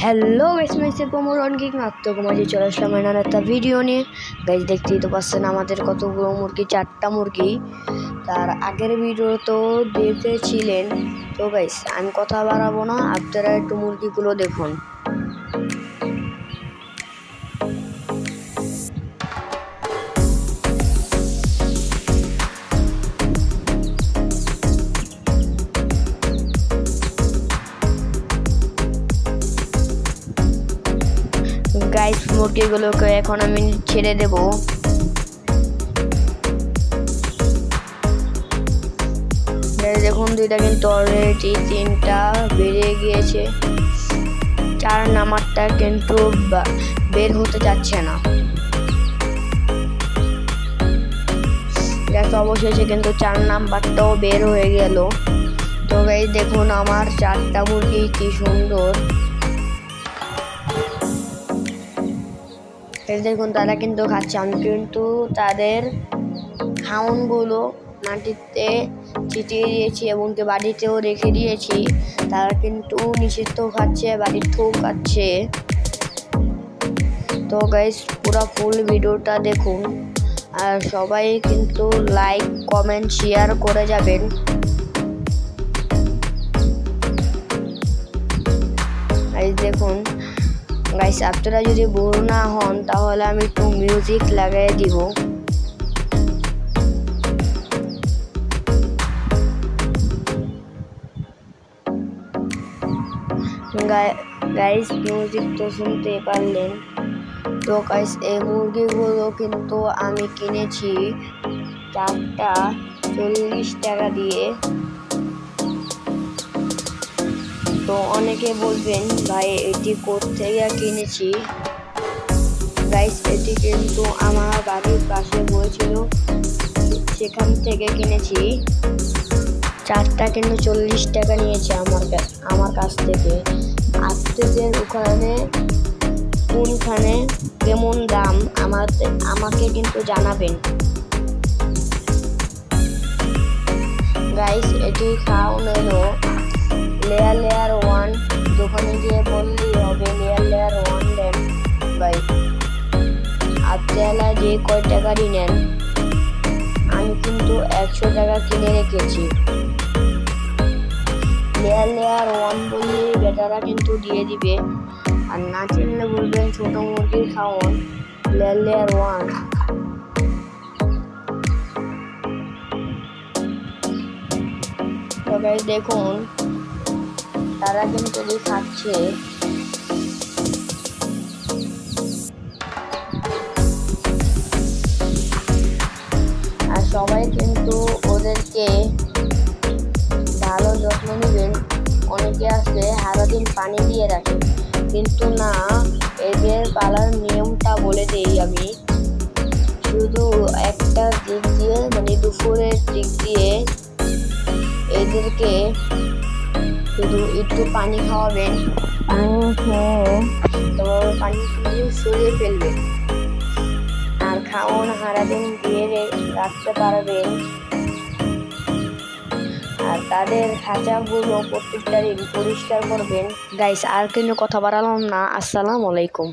Hello guys, myself মোরন gig নাটক মাঝে চলে আসলাম এনার একটা ভিডিও নিয়ে। গাইস দেখতেই তো পাচ্ছেন আমাদের কতগুলো মুরগি, 4টা মুরগি। তার আগের ভিডিও তো দেখেছিলেন। তো গাইস আমি কথা বাড়াবো না, আপনারা একটু মুরগিগুলো দেখুন। গাইস মুরগিগুলোকে এখন আমি ছেড়ে দেব। দেখুন দুইটা কিন্তু অলরেডি 3টা বেরিয়ে গিয়েছে, 4 নাম্বারটা কিন্তু বের হতে যাচ্ছে না। অবশেষে কিন্তু 4 নাম্বারটাও বের হয়ে গেল। তো গাইস দেখুন আমার 4টা মুরগি কি সুন্দর। দেখুন তারা কিন্তু খাচ্ছে, আমি কিন্তু তাদের খাউনগুলো মাটিতে ছিটিয়ে দিয়েছি এবং বাড়িতেও রেখে দিয়েছি। তারা কিন্তু নিষিদ্ধ খাচ্ছে, বাড়িতেও খাচ্ছে। তো গাইস পুরো ফুল ভিডিওটা দেখুন আর সবাই কিন্তু লাইক কমেন্ট শেয়ার করে যাবেন। গাইস দেখুন গাইস, আপনারা যদি বোর না হন তাহলে আমি একটু মিউজিক লাগাই দিব। গাইস মিউজিক তো শুনতে পারলেন। তো গাইস এই মুরগিগুলো কিন্তু আমি কিনেছি 4টা 40 টাকা দিয়ে। তো অনেকে বলবেন ভাই এটি কোত্থেকে কিনেছি। গাইস এটি কিন্তু আমার বাড়ির পাশে বলেছিল, সেখান থেকে কিনেছি। 4টা কিন্তু 40 টাকা নিয়েছে আমার কাছ থেকে। আপনাদের ওখানে কোনখানে কেমন দাম আমাকে কিন্তু জানাবেন। গাইস এটি খাওয়ান হলো লেয়ার 1। দোকানে গিয়ে বললেই হবে লেয়ার 1 দেন। গাইস আপনারা যে কয় টাকারই নেন, আমি কিন্তু 100 টাকা কিনে রেখেছি। লেয়ার 1 বললে বেটারা কিন্তু দিয়ে দিবে, আর না চিনলে বলবেন ছোট মুরগির খাওয়ান লেয়ার 1। তো গাইস দেখুন তারা কিন্তু খাচ্ছে। আর সবাই কিন্তু ওদেরকে ভালো যত্ন নেবেন। অনেকে আছে সারাদিন পানি দিয়ে রাখে, কিন্তু না, এদের পালার নিয়মটা বলে দেই আমি। শুধু একটা দিক দিয়ে মানে দুপুরের দিক দিয়ে এদেরকে শুধু একটু পানি খাওয়াবেন। পানি খেয়ে তারপর পানি সরিয়ে ফেলবেন আর খাওয়ান সারাদিন দিয়ে রাখতে পারবেন। আর তাদের খাঁচাগুলো প্রত্যেকটা দিন পরিষ্কার করবেন। গাইস আর কিন্তু কথা বাড়ালাম না। আসসালামু আলাইকুম।